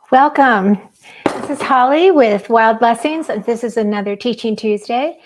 Welcome. This is Holly with Wild Blessings, and this is another Teaching Tuesday.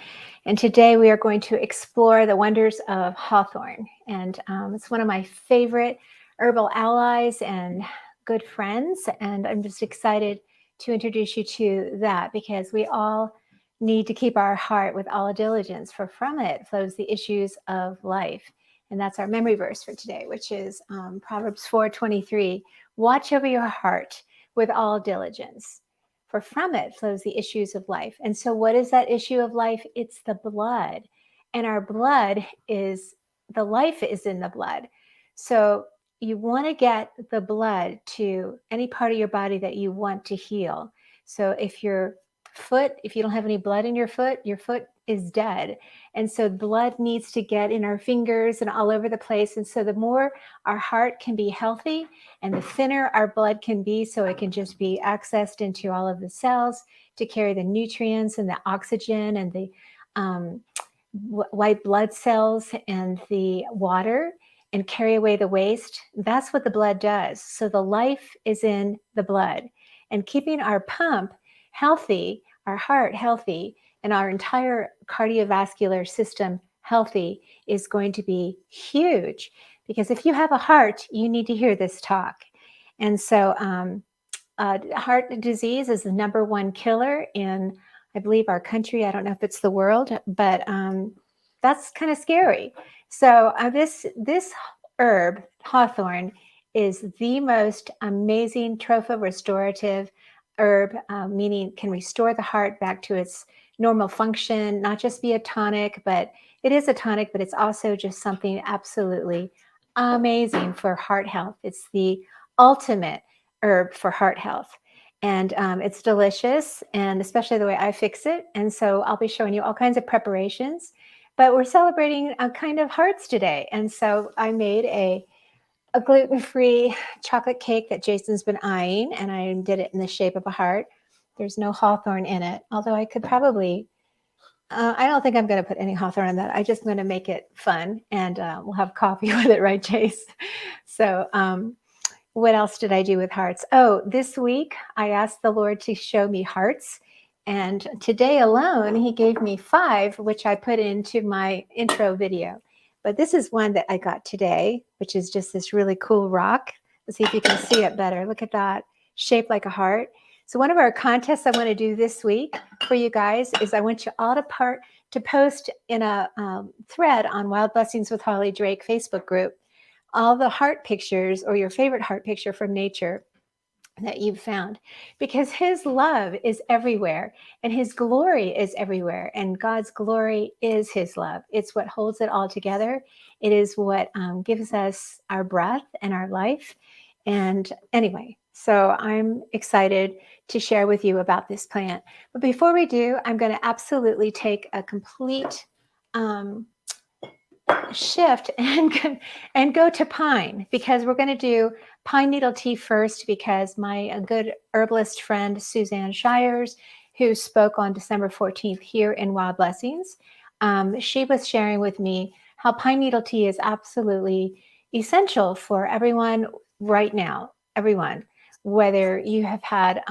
And today we are going to explore the wonders of hawthorn. And it's one of my favorite herbal allies and good friends. And I'm just excited to introduce you to that because we all need to keep our heart with all diligence, for from it flows the issues of life. And that's our memory verse for today, which is Proverbs 4:23. Watch over your heart with all diligence, for from it flows the issues of life. And so what is that issue of life? It's the blood. And our blood is, the life is in the blood. So you want to get the blood to any part of your body that you want to heal. So if your foot, if you don't have any blood in your foot is dead. And so blood needs to get in our fingers and all over the place. And so the more our heart can be healthy and the thinner our blood can be, so it can just be accessed into all of the cells to carry the nutrients and the oxygen and the white blood cells and the water and carry away the waste. That's what the blood does. So the life is in the blood, and keeping our pump healthy, our heart healthy, and our entire cardiovascular system healthy is going to be huge. Because if you have a heart, you need to hear this talk. And so heart disease is the number one killer in, I believe, our country. I don't know if it's the world, but that's kind of scary. So this herb, hawthorn, is the most amazing tropho-restorative herb, meaning can restore the heart back to its normal function, not just be a tonic, but it is a tonic, but it's also just something absolutely amazing for heart health. It's the ultimate herb for heart health. And it's delicious, and especially the way I fix it. And so I'll be showing you all kinds of preparations, but we're celebrating a kind of hearts today. And so I made a gluten-free chocolate cake that Jason's been eyeing, and I did it in the shape of a heart. There's no hawthorn in it, although I could probably, I don't think I'm going to put any hawthorn in that. I'm just going to make it fun, and we'll have coffee with it, right, Jace? So what else did I do with hearts? Oh, this week I asked the Lord to show me hearts, and today alone he gave me 5, which I put into my intro video. But this is one that I got today, which is just this really cool rock. Let's see if you can see it better. Look at that, shaped like a heart. So one of our contests I want to do this week for you guys is I want you all to post in a thread on Wild Blessings with Holly Drake Facebook group all the heart pictures or your favorite heart picture from nature that you've found, because his love is everywhere and his glory is everywhere, and God's glory is his love. It's what holds it all together. It is what gives us our breath and our life. And anyway, so I'm excited to share with you about this plant. But before we do, I'm going to absolutely take a complete shift and go to pine, because we're going to do pine needle tea first, because my good herbalist friend Suzanne Shires, who spoke on December 14th here in Wild Blessings, she was sharing with me how pine needle tea is absolutely essential for everyone right now. Everyone, whether you have had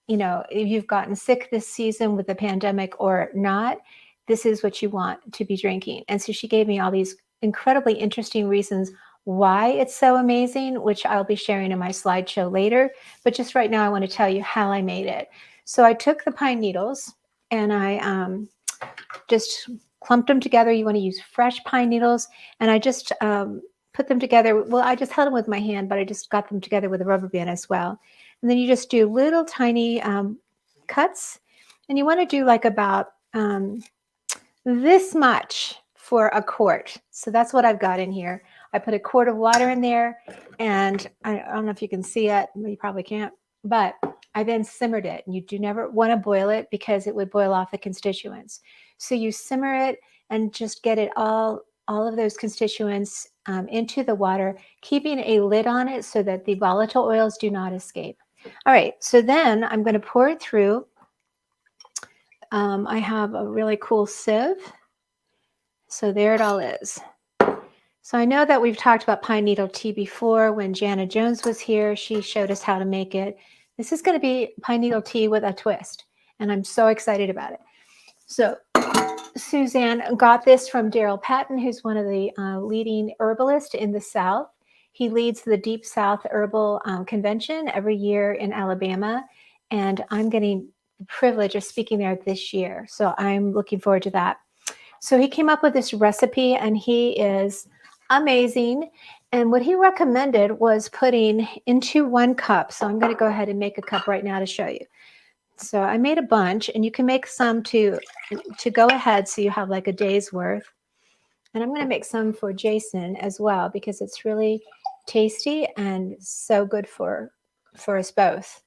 if you've gotten sick this season with the pandemic or not, this is what you want to be drinking. And so she gave me all these incredibly interesting reasons why it's so amazing, which I'll be sharing in my slideshow later. But just right now, I want to tell you how I made it. So I took the pine needles and I just clumped them together. You want to use fresh pine needles. And I just put them together. Well, I just held them with my hand, but I just got them together with a rubber band as well. And then you just do little tiny cuts. And you want to do like about this much for a quart. So that's what I've got in here. I put a quart of water in there, and I don't know if you can see it. You probably can't, but I then simmered it. And you do never want to boil it because it would boil off the constituents. So you simmer it and just get it all of those constituents into the water, keeping a lid on it so that the volatile oils do not escape. All right, so then I'm going to pour it through. I have a really cool sieve. So there it all is. So I know that we've talked about pine needle tea before. When Jana Jones was here, she showed us how to make it. This is going to be pine needle tea with a twist, and I'm so excited about it. So Suzanne got this from Daryl Patton, who's one of the leading herbalists in the South. He leads the Deep South Herbal Convention every year in Alabama, and I'm getting the privilege of speaking there this year. So I'm looking forward to that. So he came up with this recipe, and he is amazing. And what he recommended was putting into 1 cup. So I'm going to go ahead and make a cup right now to show you. So I made a bunch, and you can make some to go ahead so you have like a day's worth. And I'm going to make some for Jason as well because it's really tasty and so good for us both.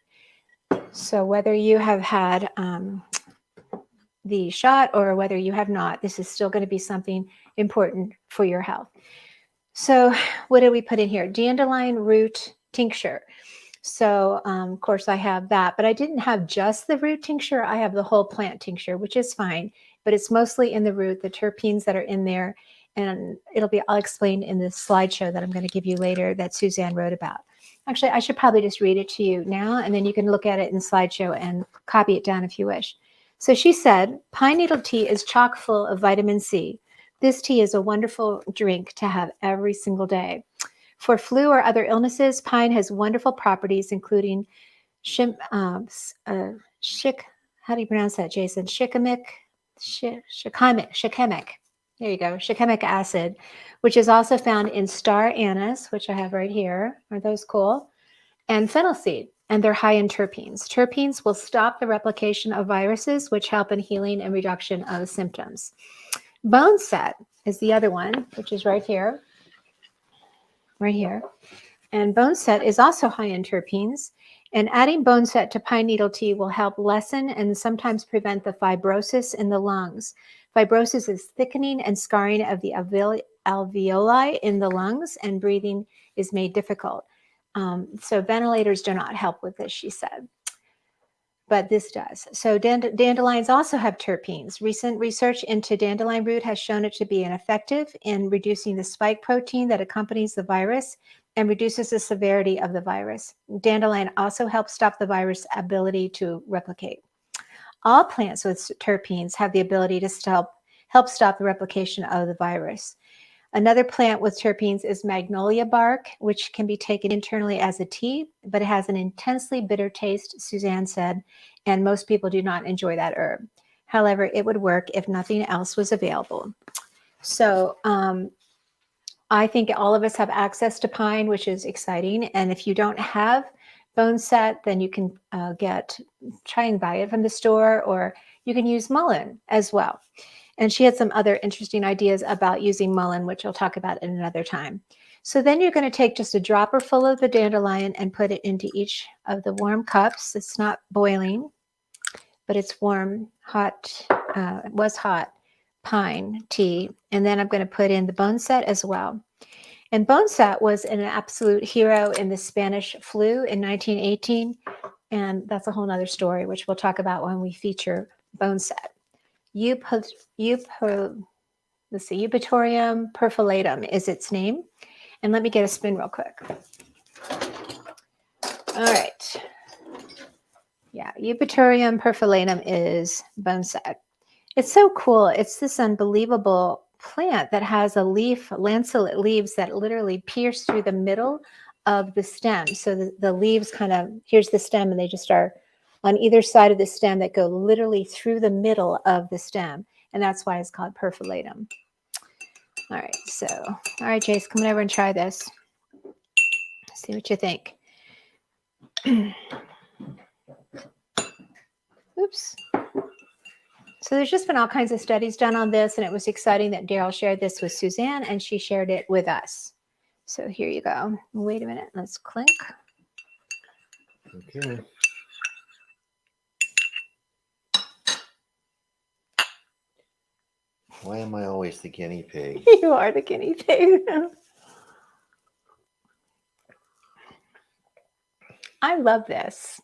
So whether you have had the shot or whether you have not, this is still going to be something important for your health. So what did we put in here? Dandelion root tincture. So of course I have that, but I didn't have just the root tincture. I have the whole plant tincture, which is fine, but it's mostly in the root, the terpenes that are in there. And I'll explain in the slideshow that I'm going to give you later that Suzanne wrote about. Actually, I should probably just read it to you now, and then you can look at it in slideshow and copy it down if you wish. So she said, pine needle tea is chock full of vitamin C. This tea is a wonderful drink to have every single day. For flu or other illnesses, pine has wonderful properties, including how do you pronounce that, Jason? Shikimic. There you go, shikimic acid, which is also found in star anise, which I have right here. Are those cool? And fennel seed, and they're high in terpenes. Terpenes will stop the replication of viruses, which help in healing and reduction of symptoms. Bone set is the other one, which is right here. And bone set is also high in terpenes. And adding bone set to pine needle tea will help lessen and sometimes prevent the fibrosis in the lungs. Fibrosis is thickening and scarring of the alveoli in the lungs, and breathing is made difficult. So ventilators do not help with this, she said. But this does. So dandelions also have terpenes. Recent research into dandelion root has shown it to be effective in reducing the spike protein that accompanies the virus and reduces the severity of the virus. Dandelion also helps stop the virus' ability to replicate. All plants with terpenes have the ability to help stop the replication of the virus. Another plant with terpenes is magnolia bark, which can be taken internally as a tea, but it has an intensely bitter taste, Suzanne said, and most people do not enjoy that herb. However, it would work if nothing else was available. So I think all of us have access to pine, which is exciting. And if you don't have bone set, then you can try and buy it from the store, or you can use mullein as well. And she had some other interesting ideas about using mullein, which I'll talk about in another time. So then you're going to take just a dropper full of the dandelion and put it into each of the warm cups. It's not boiling, but it's warm, hot, was hot pine tea. And then I'm going to put in the bone set as well. And bone set was an absolute hero in the Spanish flu in 1918. And that's a whole nother story, which we'll talk about when we feature bone set. Eupatorium perfilatum is its name. And let me get a spin real quick. All right. Yeah, Eupatorium perfilatum is bone set. It's so cool. It's this unbelievable plant that has a leaf, lanceolate leaves that literally pierce through the middle of the stem. So the leaves here's the stem, and they just are on either side of the stem that go literally through the middle of the stem. And that's why it's called perfilatum. All right, all right, Jace, come over and try this. See what you think. Oops. So there's just been all kinds of studies done on this, and it was exciting that Daryl shared this with Suzanne, and she shared it with us. So here you go. Wait a minute. Let's clink. Okay. Why am I always the guinea pig? You are the guinea pig. I love this.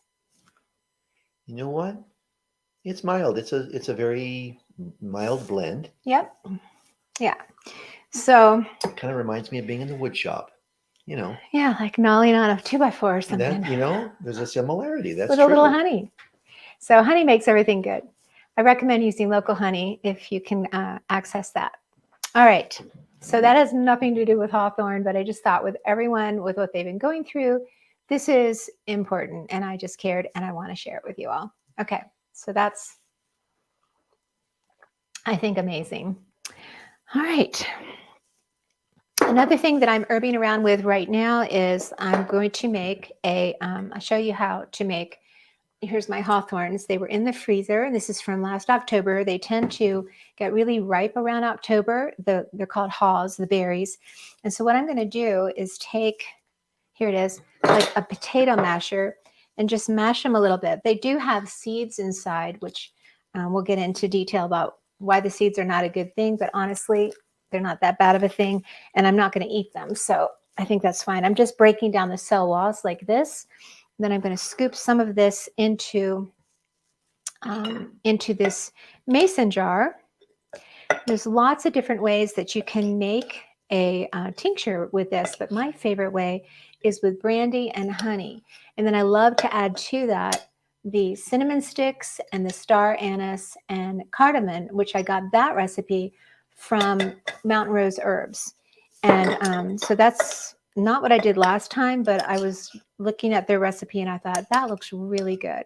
You know what? It's mild. It's a very mild blend. Yep. Yeah. So It kind of reminds me of being in the wood shop. You know, yeah, like gnawing on a 2x4 or something. that there's a similarity. That's with true. a little honey. So honey makes everything good. I recommend using local honey if you can access that. All right. So that has nothing to do with Hawthorn, but I just thought with everyone, with what they've been going through, this is important. And I just cared and I want to share it with you all. Okay. So that's, I think, amazing. All right. Another thing that I'm herbing around with right now is I'm going to make I'll show you how to make. Here's my hawthorns. They were in the freezer, and this is from last October. They tend to get really ripe around October. They're called haws, the berries. And so what I'm going to do is take, here it is, like a potato masher, and just mash them a little bit. They do have seeds inside, which we'll get into detail about why the seeds are not a good thing, but honestly, they're not that bad of a thing, and I'm not going to eat them. So I think that's fine. I'm just breaking down the cell walls like this. Then I'm going to scoop some of this into this mason jar. There's lots of different ways that you can make a tincture with this, but my favorite way is with brandy and honey. And then I love to add to that the cinnamon sticks and the star anise and cardamom, which I got that recipe from Mountain Rose Herbs. And so that's not what I did last time, but I was looking at their recipe and I thought that looks really good.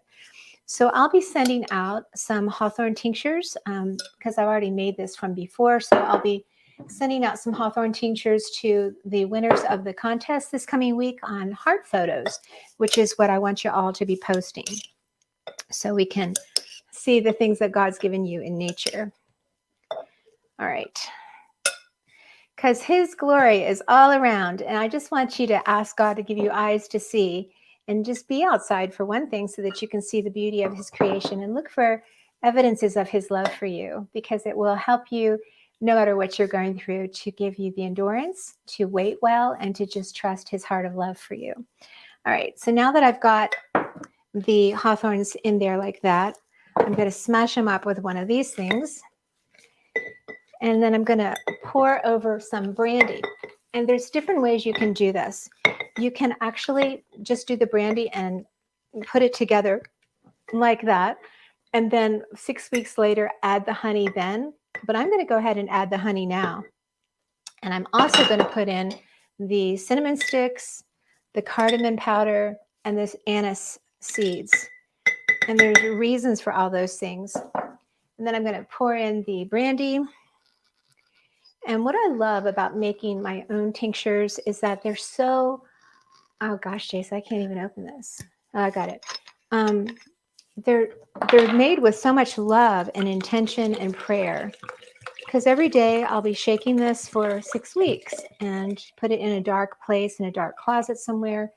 So I'll be sending out some hawthorn tinctures because I've already made this from before. So I'll be sending out some hawthorn tinctures to the winners of the contest this coming week on heart photos, which is what I want you all to be posting. So we can see the things that God's given you in nature. All right. Because his glory is all around. And I just want you to ask God to give you eyes to see and just be outside for one thing so that you can see the beauty of his creation and look for evidences of his love for you, because it will help you no matter what you're going through to give you the endurance to wait well and to just trust his heart of love for you. All right. So now that I've got the hawthorns in there like that, I'm going to smash them up with one of these things. And then I'm going to pour over some brandy. And there's different ways you can do this. You can actually just do the brandy and put it together like that. And then 6 weeks later, add the honey then. But I'm going to go ahead and add the honey now. And I'm also going to put in the cinnamon sticks, the cardamom powder, and this anise seeds. And there's reasons for all those things. And then I'm going to pour in the brandy. And what I love about making my own tinctures is that they're so, oh gosh, Jace, I can't even open this. Oh, I got it. They're made with so much love and intention and prayer. Because every day I'll be shaking this for 6 weeks and put it in a dark place, in a dark closet somewhere.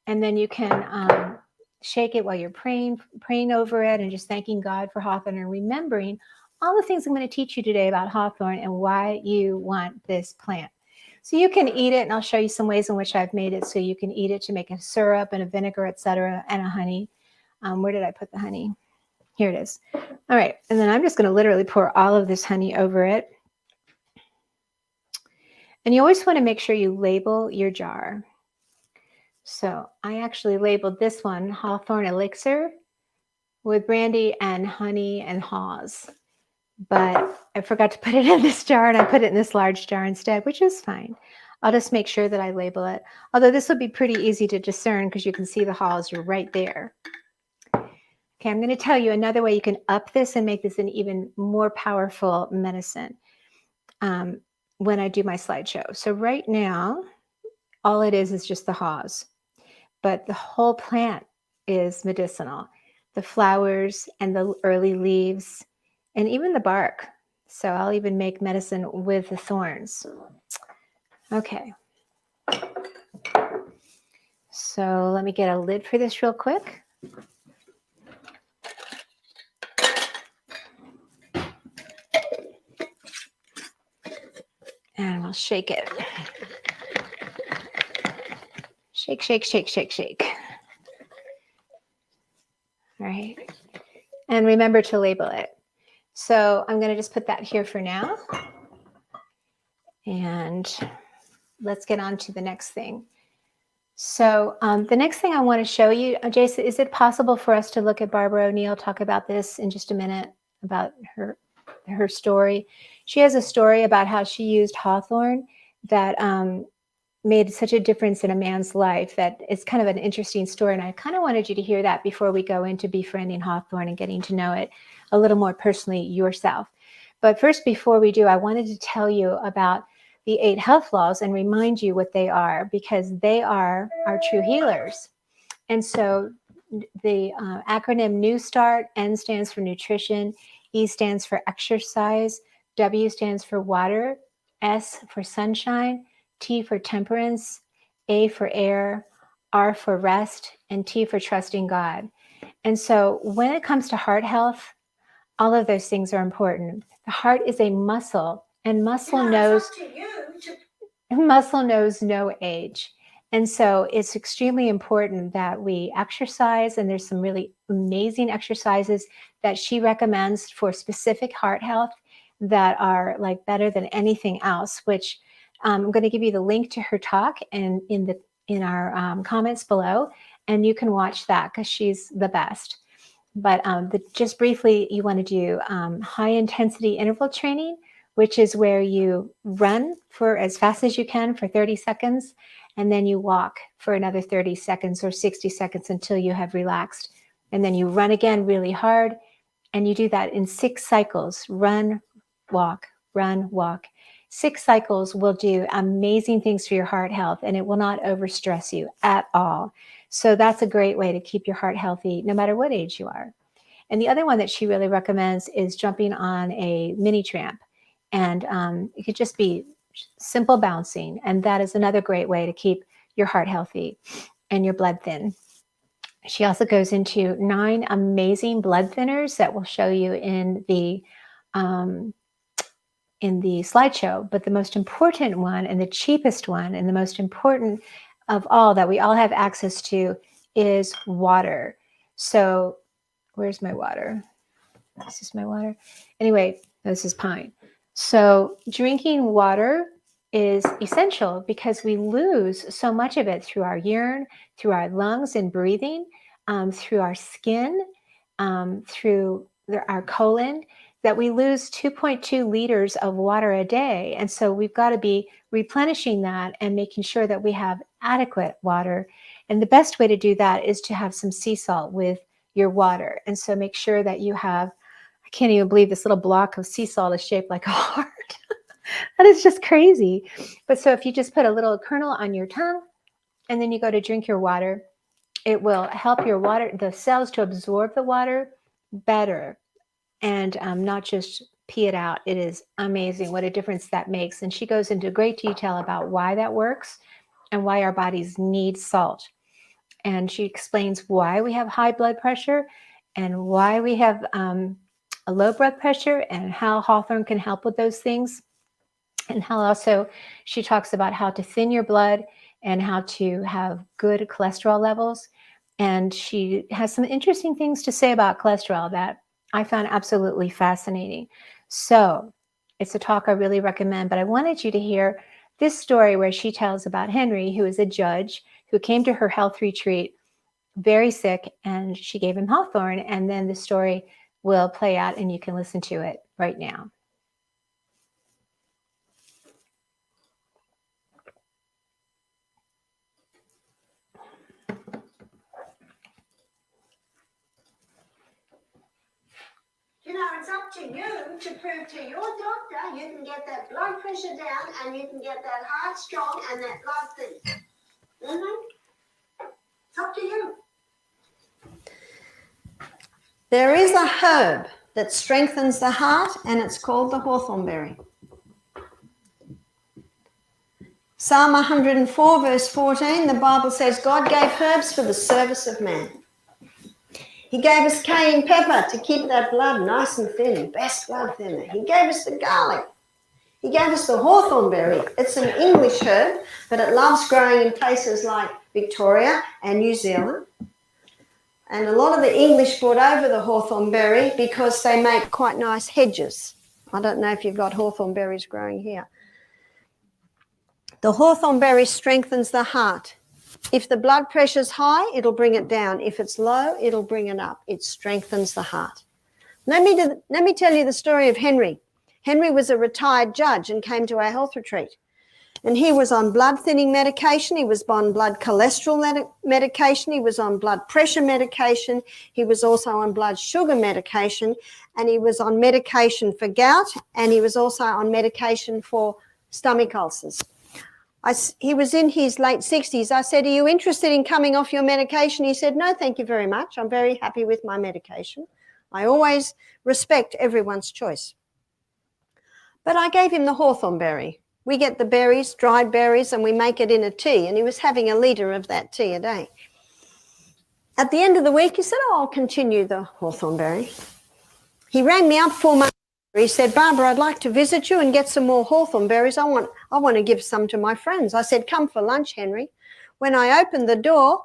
And then you can shake it while you're praying over it and just thanking God for Hawthorn and remembering all the things I'm going to teach you today about Hawthorn and why you want this plant. So you can eat it, and I'll show you some ways in which I've made it so you can eat it to make a syrup and a vinegar, etc., and a honey. Where did I put the honey? Here it is. All right, and then I'm just going to literally pour all of this honey over it. And you always want to make sure you label your jar. So I actually labeled this one Hawthorn Elixir with brandy and honey and haws. But I forgot to put it in this jar, and I put it in this large jar instead, which is fine. I'll just make sure that I label it. Although this will be pretty easy to discern because you can see the haws are right there. Okay, I'm going to tell you another way you can up this and make this an even more powerful medicine when I do my slideshow. So right now, all it is just the haws. But the whole plant is medicinal. The flowers and the early leaves and even the bark. So I'll even make medicine with the thorns. Okay. So let me get a lid for this real quick. And we'll shake it. Shake, shake, shake, shake, shake. All right. And remember to label it. So I'm going to just put that here for now. And let's get on to the next thing. So the next thing I want to show you, Jason, is it possible for us to look at Barbara ONeill, talk about this in just a minute, about her story? She has a story about how she used hawthorn that made such a difference in a man's life. That it's kind of an interesting story. And I kind of wanted you to hear that before we go into befriending hawthorn and getting to know it a little more personally yourself. But first, before we do, I wanted to tell you about the 8 health laws and remind you what they are, because they are our true healers. And so the acronym NEWSTART, N stands for nutrition, E stands for exercise, W stands for water, S for sunshine, T for temperance, A for air, R for rest, and T for trusting God. And so when it comes to heart health, all of those things are important. The heart is a muscle, and muscle knows no age. And so it's extremely important that we exercise, and there's some really amazing exercises that she recommends for specific heart health that are like better than anything else, which I'm going to give you the link to her talk and in our comments below, and you can watch that because she's the best. But just briefly, you want to do high intensity interval training, which is where you run for as fast as you can for 30 seconds, and then you walk for another 30 seconds or 60 seconds until you have relaxed. And then you run again really hard, and you do that in 6 cycles. Run, walk, run, walk. 6 cycles will do amazing things for your heart health, and it will not overstress you at all. So that's a great way to keep your heart healthy no matter what age you are. And the other one that she really recommends is jumping on a mini tramp. And it could just be simple bouncing. And that is another great way to keep your heart healthy and your blood thin. She also goes into 9 amazing blood thinners that we'll show you in the slideshow. But the most important one, and the cheapest one, and the most important of all that we all have access to is water. So where's my water? This is my water. Anyway, this is pine. So drinking water is essential because we lose so much of it through our urine, through our lungs and breathing, through our skin, through our colon, that we lose 2.2 liters of water a day. And so we've got to be replenishing that and making sure that we have adequate water. And the best way to do that is to have some sea salt with your water. And so make sure that you have, I can't even believe this little block of sea salt is shaped like a heart. That is just crazy. But so if you just put a little kernel on your tongue and then you go to drink your water, it will help your water, the cells to absorb the water better and not just pee it out. It is amazing what a difference that makes. And she goes into great detail about why that works and why our bodies need salt. And she explains why we have high blood pressure and why we have a low blood pressure and how hawthorn can help with those things. And how also she talks about how to thin your blood and how to have good cholesterol levels. And she has some interesting things to say about cholesterol that I found absolutely fascinating. So it's a talk I really recommend, but I wanted you to hear this story where she tells about Henry, who is a judge who came to her health retreat very sick, and she gave him hawthorn. And then the story will play out and you can listen to it right now. You know, it's up to you to prove to your doctor you can get that blood pressure down and you can get that heart strong and that blood thin. It's up to you. There is a herb that strengthens the heart, and it's called the hawthorn berry. Psalm 104 verse 14, the Bible says, God gave herbs for the service of man. He gave us cayenne pepper to keep that blood nice and thin, best blood thinner. He gave us the garlic. He gave us the hawthorn berry. It's an English herb, but it loves growing in places like Victoria and New Zealand. And a lot of the English brought over the hawthorn berry because they make quite nice hedges. I don't know if you've got hawthorn berries growing here. The hawthorn berry strengthens the heart. If the blood pressure's high, it'll bring it down. If it's low, it'll bring it up. It strengthens the heart. Let me tell you the story of Henry. Henry was a retired judge and came to our health retreat. And he was on blood thinning medication. He was on blood cholesterol medication. He was on blood pressure medication. He was also on blood sugar medication. And he was on medication for gout. And he was also on medication for stomach ulcers. He was in his late 60s. I said, are you interested in coming off your medication? He said, no, thank you very much. I'm very happy with my medication. I always respect everyone's choice. But I gave him the hawthorn berry. We get the berries, dried berries, and we make it in a tea. And he was having a litre of that tea a day. At the end of the week, he said, oh, I'll continue the hawthorn berry. He rang me up 4 months. He said, Barbara, I'd like to visit you and get some more hawthorn berries. I want to give some to my friends. I said, come for lunch, Henry. When I opened the door,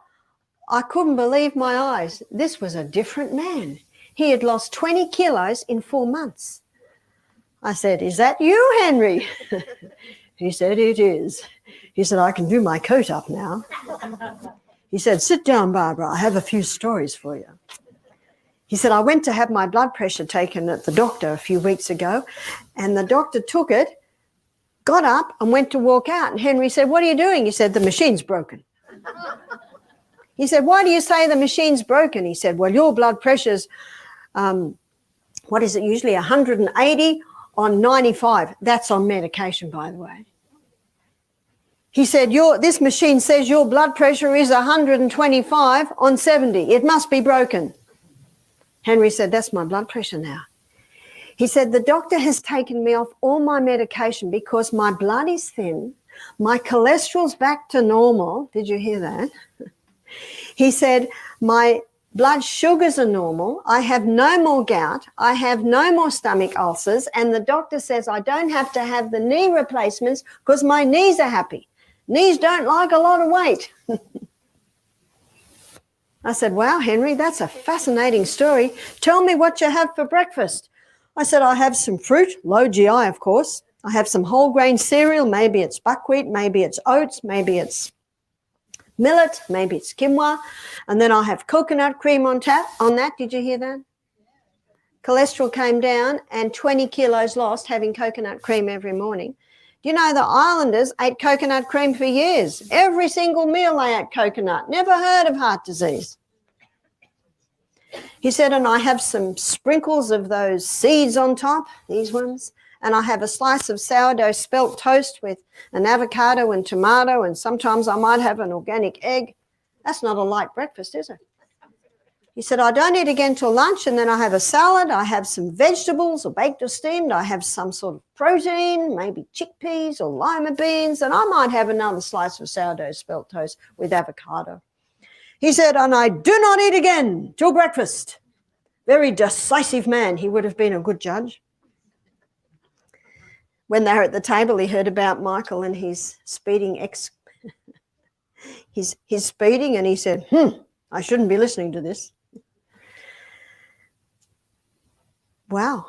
I couldn't believe my eyes. This was a different man. He had lost 20 kilos in 4 months. I said, is that you, Henry? He said, it is. He said, I can do my coat up now. He said, sit down, Barbara. I have a few stories for you. He said, I went to have my blood pressure taken at the doctor a few weeks ago, and the doctor took it, got up and went to walk out. And Henry said, what are you doing? He said, the machine's broken. He said, why do you say the machine's broken? He said, well, your blood pressure's, what is it, usually 180 on 95. That's on medication, by the way. He said, this machine says your blood pressure is 125 on 70. It must be broken. Henry said, that's my blood pressure now. He said, the doctor has taken me off all my medication because my blood is thin, my cholesterol's back to normal. Did you hear that? He said, my blood sugars are normal. I have no more gout. I have no more stomach ulcers. And the doctor says I don't have to have the knee replacements because my knees are happy. Knees don't like a lot of weight. I said, wow, Henry, that's a fascinating story. Tell me what you have for breakfast. I said, I have some fruit, low GI, of course. I have some whole grain cereal. Maybe it's buckwheat, maybe it's oats, maybe it's millet, maybe it's quinoa. And then I have coconut cream on that. Did you hear that? Cholesterol came down and 20 kilos lost having coconut cream every morning. Do you know the islanders ate coconut cream for years? Every single meal they ate coconut. Never heard of heart disease. He said, and I have some sprinkles of those seeds on top, these ones, and I have a slice of sourdough spelt toast with an avocado and tomato, and sometimes I might have an organic egg. That's not a light breakfast, is it? He said, I don't eat again till lunch, and then I have a salad. I have some vegetables, or baked or steamed. I have some sort of protein, maybe chickpeas or lima beans, and I might have another slice of sourdough spelt toast with avocado. He said, and I do not eat again till breakfast. Very decisive man. He would have been a good judge. When they were at the table, he heard about Michael and his speeding his speeding, and he said, I shouldn't be listening to this. Wow.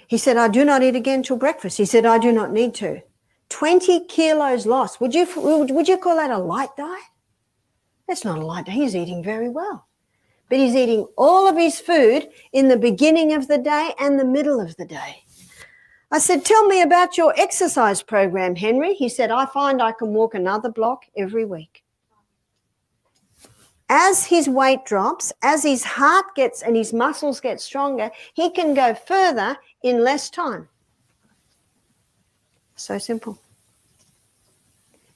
He said, I do not eat again till breakfast. He said, I do not need to. 20 kilos lost. Would you call that a light diet? That's not a light diet. He's eating very well. But he's eating all of his food in the beginning of the day and the middle of the day. I said, tell me about your exercise program, Henry. He said, I find I can walk another block every week. As his weight drops, as his heart gets and his muscles get stronger, he can go further in less time. So simple.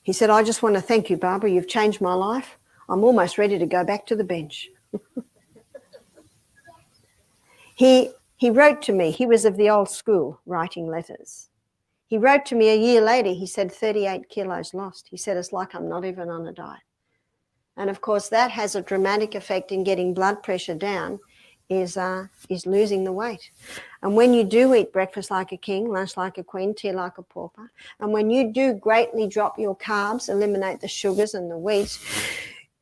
He said, I just want to thank you, Barbara. You've changed my life. I'm almost ready to go back to the bench. He wrote to me. He was of the old school, writing letters. He wrote to me a year later. He said, 38 kilos lost. He said, it's like I'm not even on a diet. And, of course, that has a dramatic effect in getting blood pressure down, is losing the weight. And when you do eat breakfast like a king, lunch like a queen, tea like a pauper, and when you do greatly drop your carbs, eliminate the sugars and the wheats,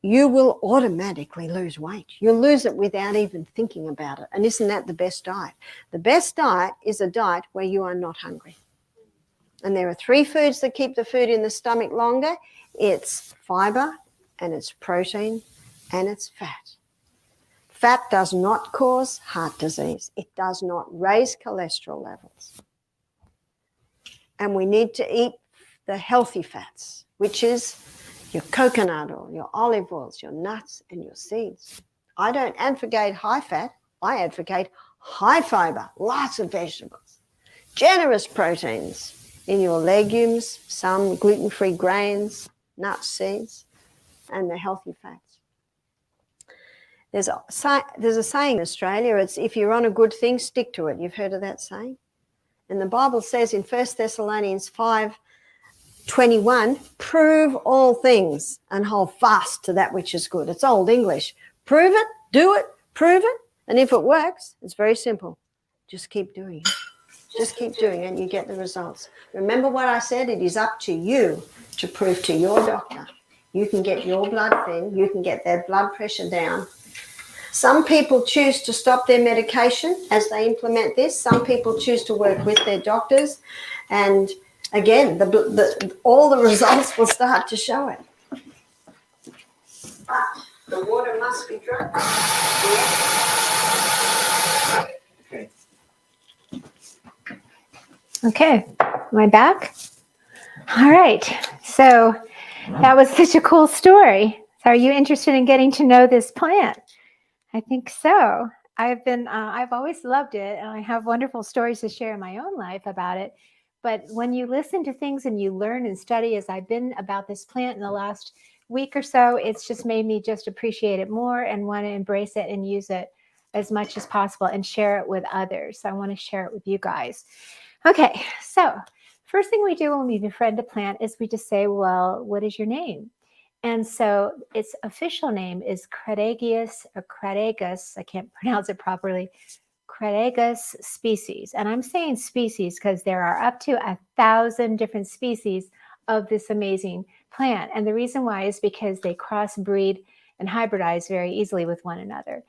you will automatically lose weight. You'll lose it without even thinking about it. And isn't that the best diet? The best diet is a diet where you are not hungry. And there are 3 foods that keep the food in the stomach longer. It's fiber, and it's protein, and it's fat. Fat does not cause heart disease. It does not raise cholesterol levels. And we need to eat the healthy fats, which is your coconut oil, your olive oils, your nuts, and your seeds. I don't advocate high fat. I advocate high fiber, lots of vegetables, generous proteins in your legumes, some gluten-free grains, nuts, seeds, and the healthy fats. There's a saying in Australia, it's if you're on a good thing, stick to it. You've heard of that saying? And the Bible says in 1 Thessalonians 5:21, prove all things and hold fast to that which is good. It's old English. Prove it, do it, prove it. And if it works, it's very simple. Just keep doing it. Just keep doing it and you get the results. Remember what I said? It is up to you to prove to your doctor. You can get your blood thin. You can get their blood pressure down. Some people choose to stop their medication as they implement this. Some people choose to work with their doctors. And again, all the results will start to show it. But the water must be drunk. Okay, am I back? All right, so that was such a cool story. So are you interested in getting to know this plant? I think so. I've always loved it, and I have wonderful stories to share in my own life about it. But when you listen to things and you learn and study, as I've been about this plant in the last week or so, it's just made me just appreciate it more and want to embrace it and use it as much as possible and share it with others. So I want to share it with you guys. Okay, so first thing we do when we befriend a plant is we just say, well, what is your name? And so its official name is Crataegus or Crataegus. I can't pronounce it properly. Crataegus species. And I'm saying species because there are up to 1,000 different species of this amazing plant. And the reason why is because they crossbreed and hybridize very easily with one another.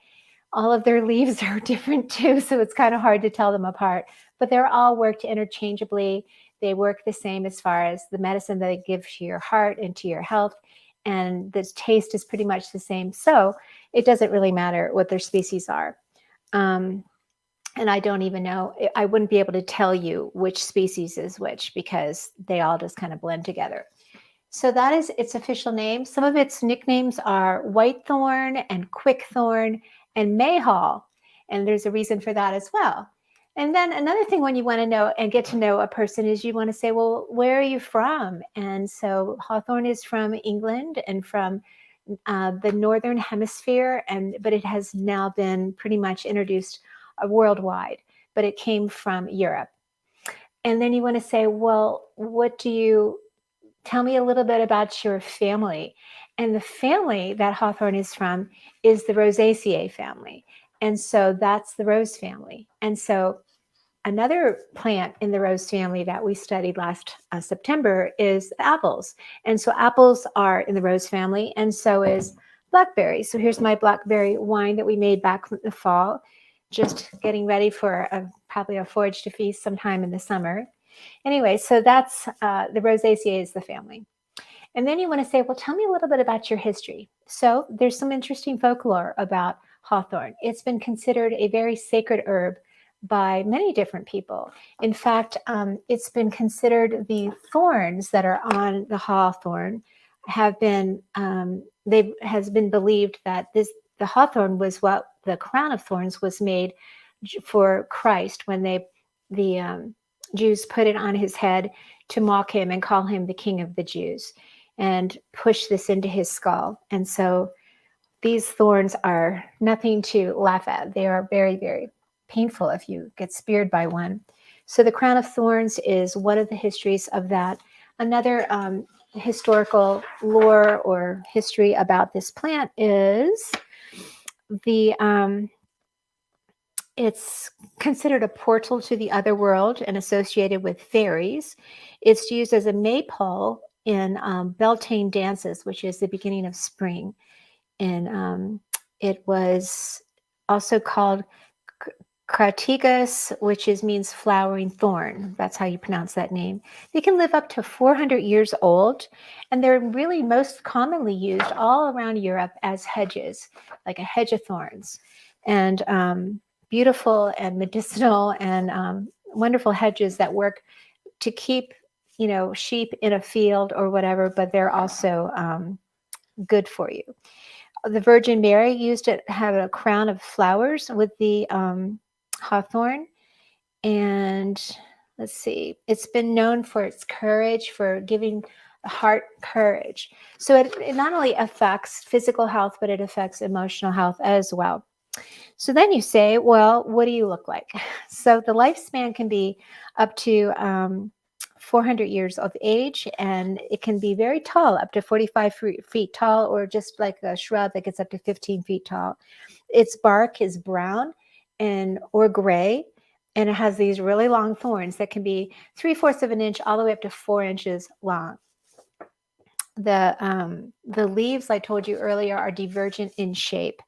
All of their leaves are different too, so it's kind of hard to tell them apart. But they're all worked interchangeably. They work the same as far as the medicine that they give to your heart and to your health. And the taste is pretty much the same. So it doesn't really matter what their species are. And I don't even know, I wouldn't be able to tell you which species is which because they all just kind of blend together. So that is its official name. Some of its nicknames are whitethorn and quickthorn and mayhaw. And there's a reason for that as well. And then another thing when you want to know and get to know a person is you want to say, well, where are you from? And so Hawthorn is from England and from the Northern Hemisphere, but it has now been pretty much introduced worldwide, but it came from Europe. And then you want to say, well, tell me a little bit about your family. And the family that Hawthorn is from is the Rosaceae family. And so that's the rose family. And so another plant in the rose family that we studied last September is apples. And so apples are in the rose family, and so is blackberries. So here's my blackberry wine that we made back in the fall, just getting ready for probably a forage to feast sometime in the summer. Anyway, so that's the Rosaceae is the family. And then you want to say, well, tell me a little bit about your history. So there's some interesting folklore about hawthorn. It's been considered a very sacred herb by many different people. In fact, it's been considered the thorns that are on the hawthorn have been, has been believed that the hawthorn was what the crown of thorns was made for Christ when the Jews put it on his head to mock him and call him the King of the Jews and push this into his skull. And so these thorns are nothing to laugh at. They are very, very painful if you get speared by one. So the crown of thorns is one of the histories of that. Another historical lore or history about this plant is it's considered a portal to the other world and associated with fairies. It's used as a maypole in Beltane dances, which is the beginning of spring. And it was also called Crataegus, which means flowering thorn. That's how you pronounce that name. They can live up to 400 years old, and they're really most commonly used all around Europe as hedges, like a hedge of thorns. And beautiful and medicinal and wonderful hedges that work to keep, sheep in a field or whatever, but they're also good for you. The Virgin Mary used to have a crown of flowers with the hawthorn. And let's see, it's been known for its courage, for giving the heart courage. So it not only affects physical health, but it affects emotional health as well. So then you say, well, what do you look like? So the lifespan can be up to 400 years of age, and it can be very tall, up to 45 feet tall, or just like a shrub that gets up to 15 feet tall. Its bark is brown or gray, and it has these really long thorns that can be 3/4 of an inch all the way up to 4 inches long. The leaves, I told you earlier, are divergent in shape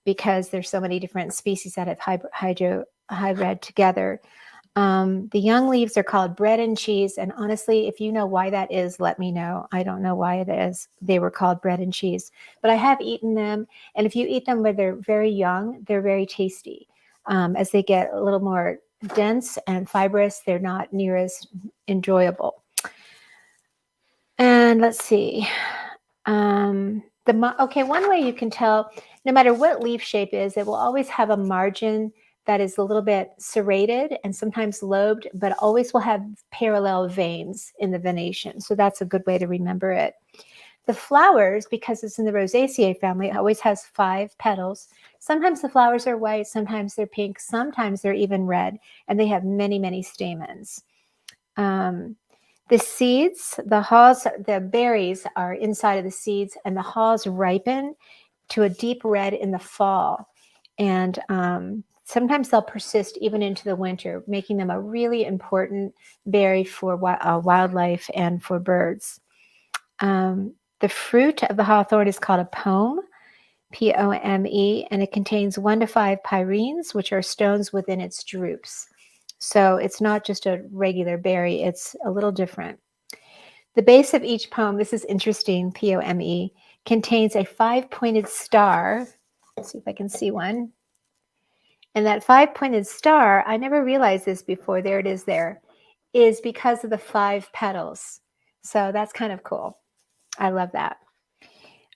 because there's so many different species that have hybrid together. The young leaves are called bread and cheese. And honestly, if you know why that is, let me know. I don't know why it is. They were called bread and cheese, but I have eaten them. And if you eat them when they're very young, they're very tasty. As they get a little more dense and fibrous, they're not near as enjoyable. And let's see. One way you can tell, no matter what leaf shape is, it will always have a margin that is a little bit serrated and sometimes lobed, but always will have parallel veins in the venation. So that's a good way to remember it. The flowers, because it's in the Rosaceae family, it always has 5 petals. Sometimes the flowers are white, sometimes they're pink, sometimes they're even red, and they have many, many stamens. The seeds, the haws, the berries are inside of the seeds, and the haws ripen to a deep red in the fall. And sometimes they'll persist even into the winter, making them a really important berry for wildlife and for birds. The fruit of the hawthorn is called a pome, P-O-M-E, and it contains 1 to 5 pyrenes, which are stones within its drupes. So it's not just a regular berry, it's a little different. The base of each pome, this is interesting, P-O-M-E, contains a 5-pointed star. Let's see if I can see one. And that 5-pointed star, I never realized this before, there it is there, is because of the 5 petals. So that's kind of cool. I love that.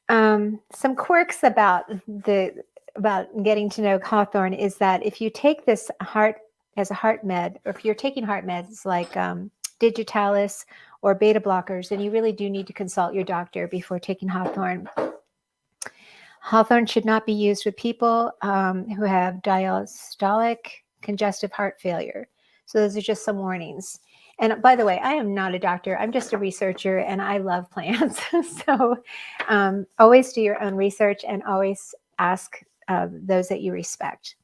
Some quirks about getting to know hawthorn is that if you take this as a heart med, or if you're taking heart meds like digitalis or beta blockers, then you really do need to consult your doctor before taking hawthorn. Hawthorn should not be used with people who have diastolic congestive heart failure. So those are just some warnings. And by the way, I am not a doctor. I'm just a researcher, and I love plants. So always do your own research and always ask those that you respect.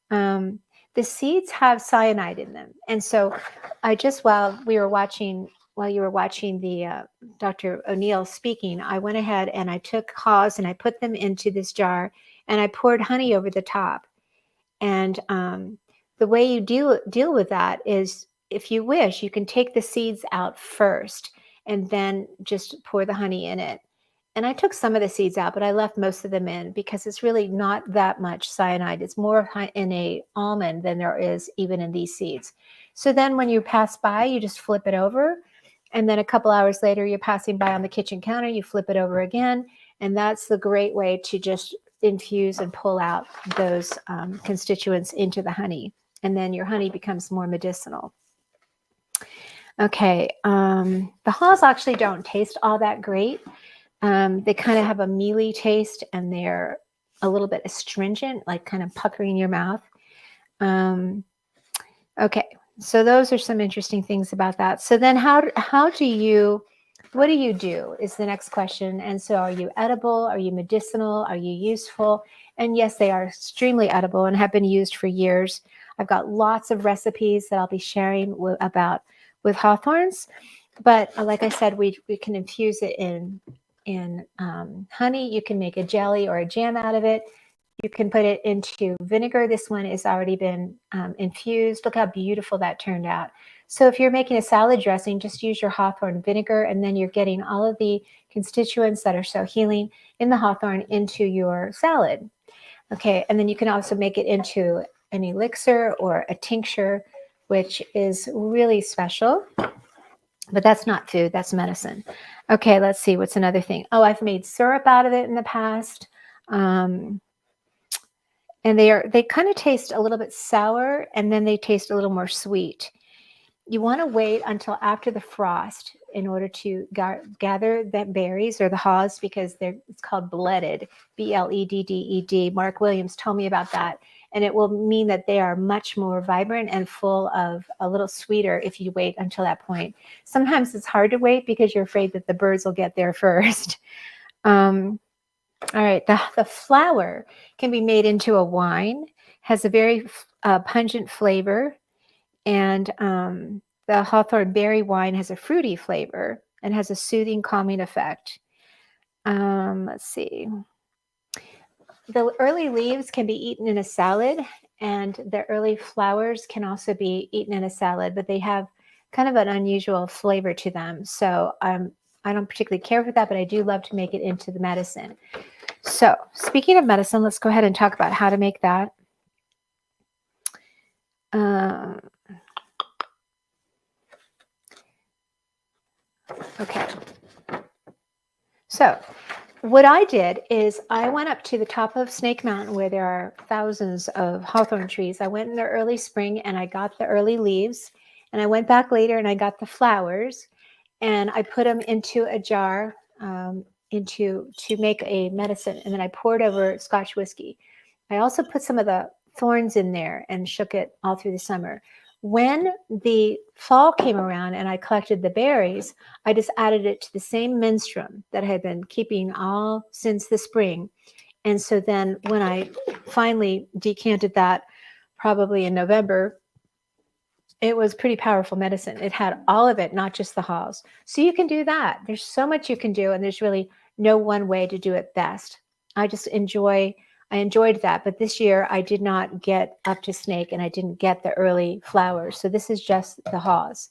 The seeds have cyanide in them. And so while you were watching the Dr. ONeill speaking, I went ahead and I took haws and I put them into this jar and I poured honey over the top. And the way you deal with that is, if you wish, you can take the seeds out first and then just pour the honey in it. And I took some of the seeds out, but I left most of them in because it's really not that much cyanide. It's more in a almond than there is even in these seeds. So then when you pass by, you just flip it over. And then a couple hours later, you're passing by on the kitchen counter, you flip it over again. And that's the great way to just infuse and pull out those constituents into the honey. And then your honey becomes more medicinal. Okay, the haws actually don't taste all that great. They kind of have a mealy taste, and they're a little bit astringent, like kind of puckering your mouth. Okay, so those are some interesting things about that. So then what do you do is the next question. And so are you edible? Are you medicinal? Are you useful? And yes, they are extremely edible and have been used for years. I've got lots of recipes that I'll be sharing with hawthorns. But like I said, we can infuse it in honey. You can make a jelly or a jam out of it. You can put it into vinegar. This one has already been infused. Look how beautiful that turned out. So if you're making a salad dressing, just use your hawthorn vinegar, and then you're getting all of the constituents that are so healing in the hawthorn into your salad. Okay, and then you can also make it into an elixir or a tincture, which is really special. But that's not food, that's medicine. Okay, let's see, what's another thing? Oh, I've made syrup out of it in the past. And they kind of taste a little bit sour, and then they taste a little more sweet. You want to wait until after the frost in order to gather the berries or the haws, because it's called bledded, B-L-E-D-D-E-D. Mark Williams told me about that. And it will mean that they are much more vibrant and full of a little sweeter if you wait until that point. Sometimes it's hard to wait because you're afraid that the birds will get there first. All right, the flower can be made into a wine, has a very pungent flavor, and the hawthorn berry wine has a fruity flavor and has a soothing, calming effect. Let's see. The early leaves can be eaten in a salad, and the early flowers can also be eaten in a salad, but they have kind of an unusual flavor to them. So I don't particularly care for that, but I do love to make it into the medicine. So speaking of medicine, let's go ahead and talk about how to make that. Okay. So what I did is I went up to the top of Snake Mountain where there are thousands of hawthorn trees. I went in the early spring and I got the early leaves, and I went back later and I got the flowers, and I put them into a jar to make a medicine, and then I poured over Scotch whiskey. I also put some of the thorns in there and shook it all through the summer. When the fall came around and I collected the berries, I just added it to the same menstruum that I had been keeping all since the spring. And so then when I finally decanted that, probably in November, it was pretty powerful medicine. It had all of it, not just the haws. So you can do that. There's so much you can do, and there's really no one way to do it best. I enjoyed that, but this year I did not get up to snake, and I didn't get the early flowers. So this is just the haws.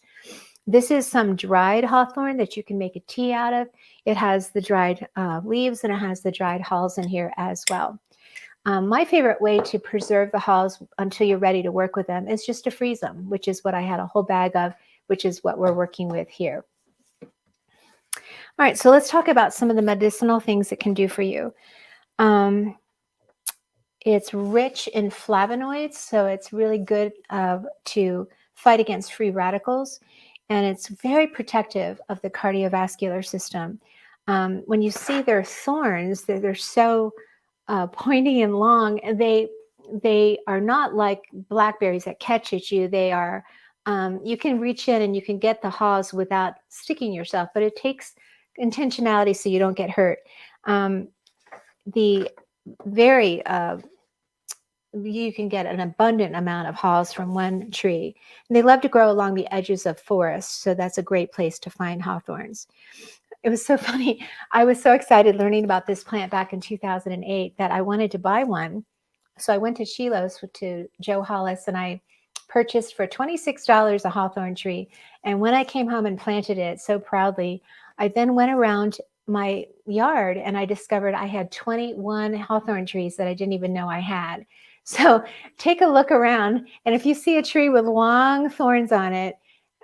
This is some dried hawthorn that you can make a tea out of. It has the dried leaves, and it has the dried haws in here as well. My favorite way to preserve the haws until you're ready to work with them is just to freeze them, which is what I had a whole bag of, which is what we're working with here. All right, so let's talk about some of the medicinal things it can do for you. It's rich in flavonoids, so it's really good to fight against free radicals, and it's very protective of the cardiovascular system. When you see their thorns, they're so pointy and long, and they are not like blackberries that catch at you. They are, you can reach in and you can get the haws without sticking yourself, but it takes intentionality so you don't get hurt. You can get an abundant amount of haws from one tree. And they love to grow along the edges of forests, so that's a great place to find hawthorns. It was so funny. I was so excited learning about this plant back in 2008 that I wanted to buy one. So I went to Shiloh's to Joe Hollis, and I purchased for $26 a hawthorn tree. And when I came home and planted it so proudly, I then went around my yard and I discovered I had 21 hawthorn trees that I didn't even know I had. So take a look around, and if you see a tree with long thorns on it,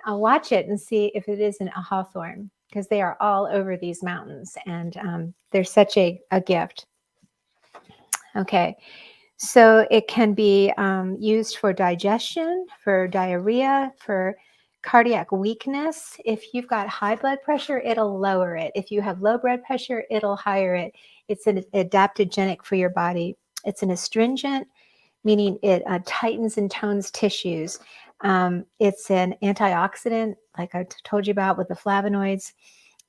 I'll watch it and see if it isn't a hawthorn, because they are all over these mountains, and they're such a gift. Okay, so it can be used for digestion, for diarrhea, for cardiac weakness. If you've got high blood pressure, it'll lower it. If you have low blood pressure, it'll higher it. It's an adaptogenic for your body. It's an astringent, meaning it tightens and tones tissues. It's an antioxidant, like I told you about with the flavonoids.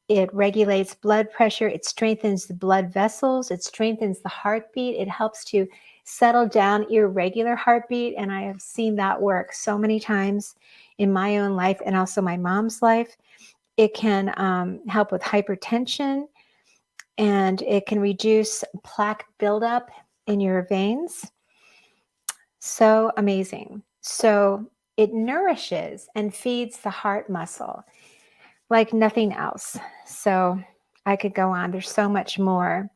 It regulates blood pressure. It strengthens the blood vessels. It strengthens the heartbeat. It helps to settle down irregular heartbeat. And I have seen that work so many times in my own life and also my mom's life. It can help with hypertension, and it can reduce plaque buildup in your veins. So amazing. So it nourishes and feeds the heart muscle like nothing else. So I could go on. There's so much more.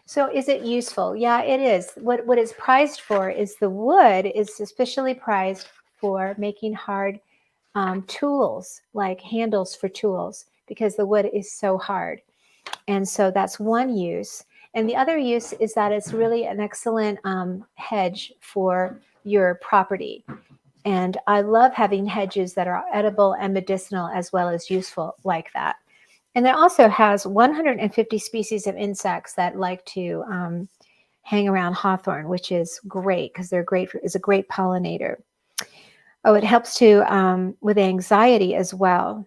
So is it useful? Yeah, it is. What it's prized for is the wood is especially prized for making hard tools, like handles for tools, because the wood is so hard. And so that's one use. And the other use is that it's really an excellent hedge for your property. And I love having hedges that are edible and medicinal as well as useful like that. And it also has 150 species of insects that like to hang around hawthorn, which is great because they're great is a great pollinator. Oh, it helps to with anxiety as well.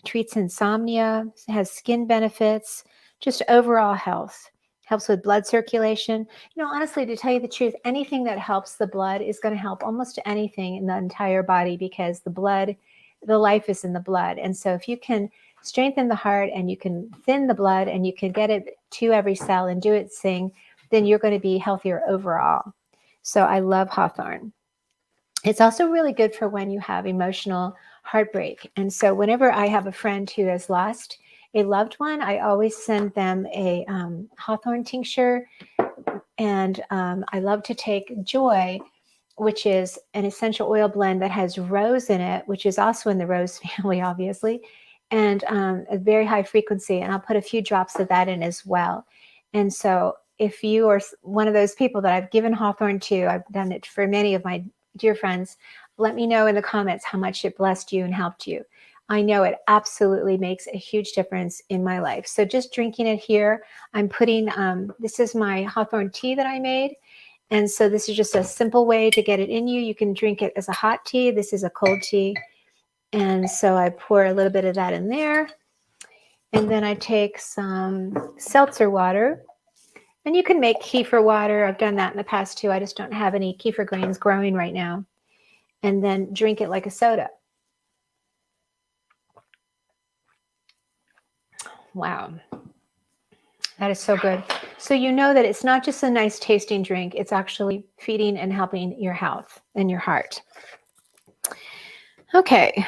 Treats insomnia, has skin benefits, just overall health. Helps with blood circulation. You know, honestly, to tell you the truth, anything that helps the blood is going to help almost anything in the entire body because the blood, the life is in the blood. And so if you can strengthen the heart and you can thin the blood and you can get it to every cell and do its thing, then you're going to be healthier overall. So I love hawthorn. It's also really good for when you have emotional heartbreak. And so whenever I have a friend who has lost a loved one, I always send them a hawthorn tincture. And I love to take Joy, which is an essential oil blend that has rose in it, which is also in the rose family, obviously, and a very high frequency. And I'll put a few drops of that in as well. And so if you are one of those people that I've given hawthorn to, I've done it for many of my dear friends, let me know in the comments how much it blessed you and helped you. I know it absolutely makes a huge difference in my life. So just drinking it here, I'm putting, this is my hawthorn tea that I made. And so this is just a simple way to get it in you. You can drink it as a hot tea. This is a cold tea. And so I pour a little bit of that in there. And then I take some seltzer water. And you can make kefir water. I've done that in the past too. I just don't have any kefir grains growing right now. And then drink it like a soda. Wow. That is so good. So you know that it's not just a nice tasting drink. It's actually feeding and helping your health and your heart. Okay.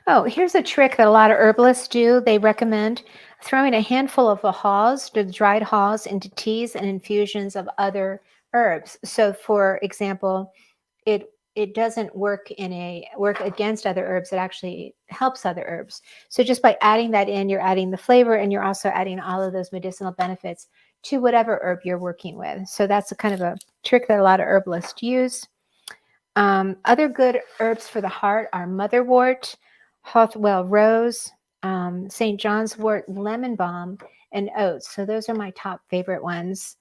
Oh, here's a trick that a lot of herbalists do. They recommend throwing a handful of the haws, the dried haws, into teas and infusions of other herbs. So for example, it doesn't work against other herbs. It actually helps other herbs. So just by adding that in, you're adding the flavor and you're also adding all of those medicinal benefits to whatever herb you're working with. So that's a kind of a trick that a lot of herbalists use. Other good herbs for the heart are motherwort, rose, St. John's wort, lemon balm, and oats. So those are my top favorite ones.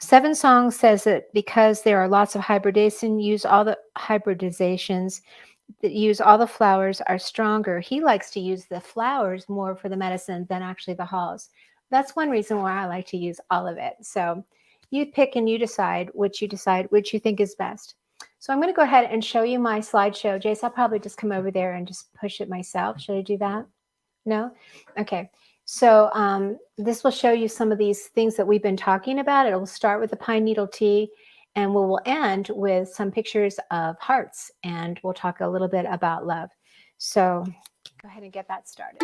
Seven Songs says that because there are lots of hybridizations that use all the flowers are stronger. He likes to use the flowers more for the medicine than actually the haws. That's one reason why I like to use all of it. So you pick and you decide which you think is best. So I'm going to go ahead and show you my slideshow. Jace, I'll probably just come over there and just push it myself. Should I do that? No? Okay. So this will show you some of these things that we've been talking about. It will start with the pine needle tea, and we will end with some pictures of hearts, and we'll talk a little bit about love. So go ahead and get that started.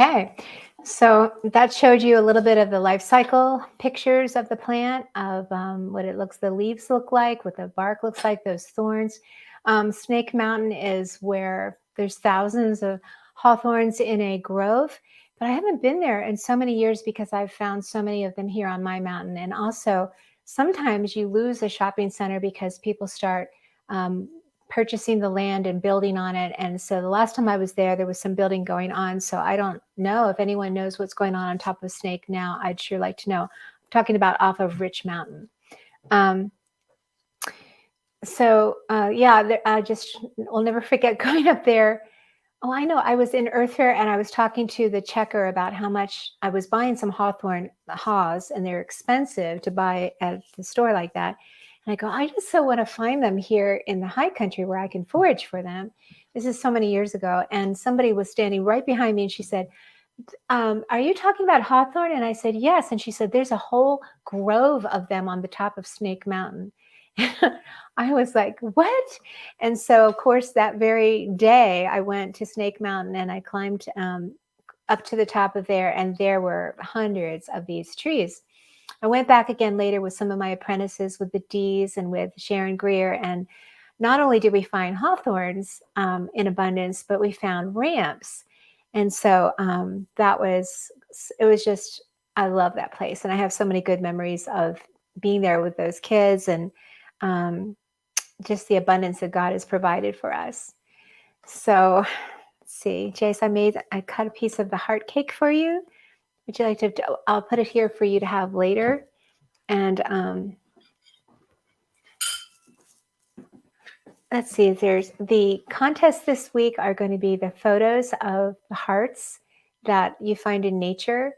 Okay, so that showed you a little bit of the life cycle pictures of the plant, of what the leaves look like, what the bark looks like, those thorns. Snake Mountain is where there's thousands of hawthorns in a grove, but I haven't been there in so many years because I've found so many of them here on my mountain. And also, sometimes you lose a shopping center because people start purchasing the land and building on it. And so the last time I was there was some building going on. So I don't know if anyone knows what's going on top of Snake now. I'd sure like to know. I'm talking about off of Rich Mountain. I'll never forget going up there. Oh, I know. I was in Earth Fair and I was talking to the checker about how much I was buying some hawthorn haws, and they're expensive to buy at the store like that. And I go, I just so want to find them here in the high country where I can forage for them. This is so many years ago. And somebody was standing right behind me and she said, are you talking about hawthorn? And I said, yes. And she said, there's a whole grove of them on the top of Snake Mountain. I was like, what? And so, of course, that very day I went to Snake Mountain and I climbed up to the top of there, and there were hundreds of these trees. I went back again later with some of my apprentices, with the D's and with Sharon Greer. And not only did we find hawthorns in abundance, but we found ramps. And so it was just, I love that place. And I have so many good memories of being there with those kids, and just the abundance that God has provided for us. So let's see, Jace, I cut a piece of the heart cake for you. Would you like to? I'll put it here for you to have later. And let's see, there's the contests this week are going to be the photos of the hearts that you find in nature.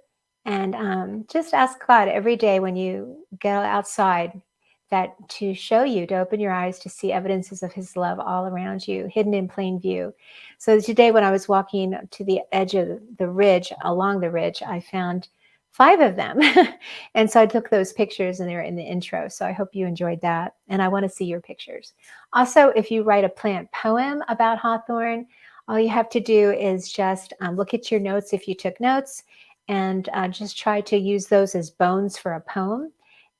And just ask God every day when you get outside that to show you, to open your eyes to see evidences of his love all around you, hidden in plain view. So today when I was walking to the edge of the ridge, along the ridge, I found 5 of them. And so I took those pictures and they're in the intro. So I hope you enjoyed that. And I want to see your pictures. Also, if you write a plant poem about hawthorn, all you have to do is just look at your notes if you took notes, and just try to use those as bones for a poem.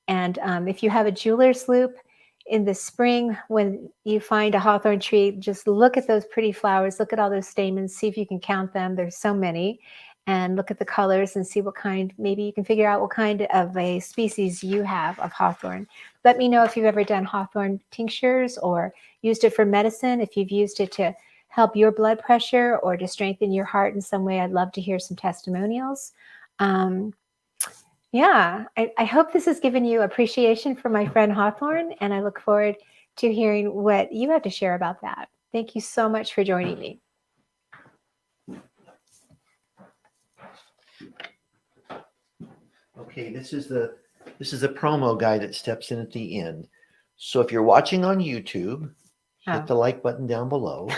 And if you have a jeweler's loop in the spring, when you find a hawthorn tree, just look at those pretty flowers, look at all those stamens, see if you can count them. There's so many. And look at the colors and see what kind, maybe you can figure out what kind of a species you have of hawthorn. Let me know if you've ever done hawthorn tinctures or used it for medicine, if you've used it to help your blood pressure or to strengthen your heart in some way. I'd love to hear some testimonials. Yeah, I hope this has given you appreciation for my friend Hawthorn, and I look forward to hearing what you have to share about that. Thank you so much for joining me. Okay, this is the promo guy that steps in at the end. So if you're watching on YouTube, hit the like button down below.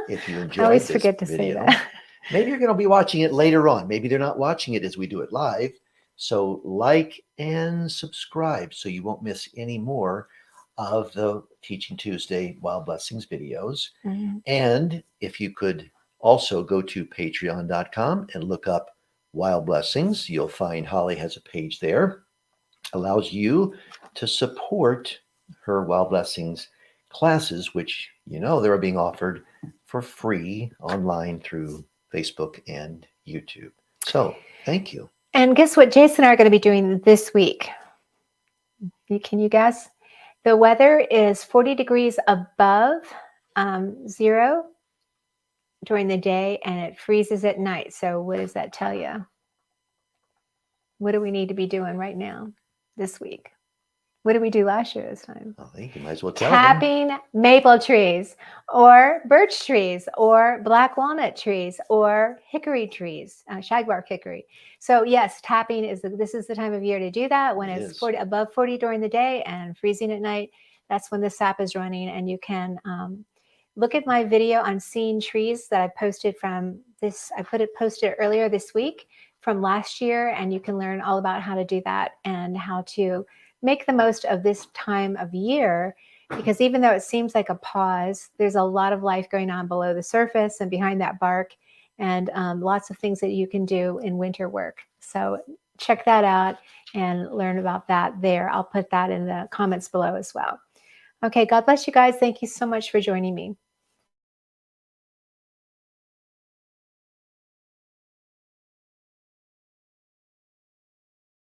If you enjoyed I always this forget to video, say that. maybe you're going to be watching it later on. Maybe they're not watching it as we do it live. So like and subscribe so you won't miss any more of the Teaching Tuesday Wild Blessings videos. Mm-hmm. And if you could also go to patreon.com and look up Wild Blessings, you'll find Holly has a page there. Allows you to support her Wild Blessings classes, which they're being offered for free online through Facebook and YouTube. So thank you. And guess what Jason and I are going to be doing this week? Can you guess? The weather is 40 degrees above zero during the day, and it freezes at night. So what does that tell you? What do we need to be doing right now, this week? What did we do last year this time? I think you might as well tell Tapping maple trees or birch trees or black walnut trees or hickory trees, shagbark hickory. So yes, tapping this is the time of year to do that when it's 40, above 40 during the day and freezing at night. That's when the sap is running, and you can look at my video on seeing trees that I posted from this. I posted earlier this week from last year, and you can learn all about how to do that and how to make the most of this time of year, because even though it seems like a pause, there's a lot of life going on below the surface and behind that bark. and lots of things that you can do in winter work. So check that out and learn about that there. I'll put that in the comments below as well. Okay, God bless you guys. Thank you so much for joining me.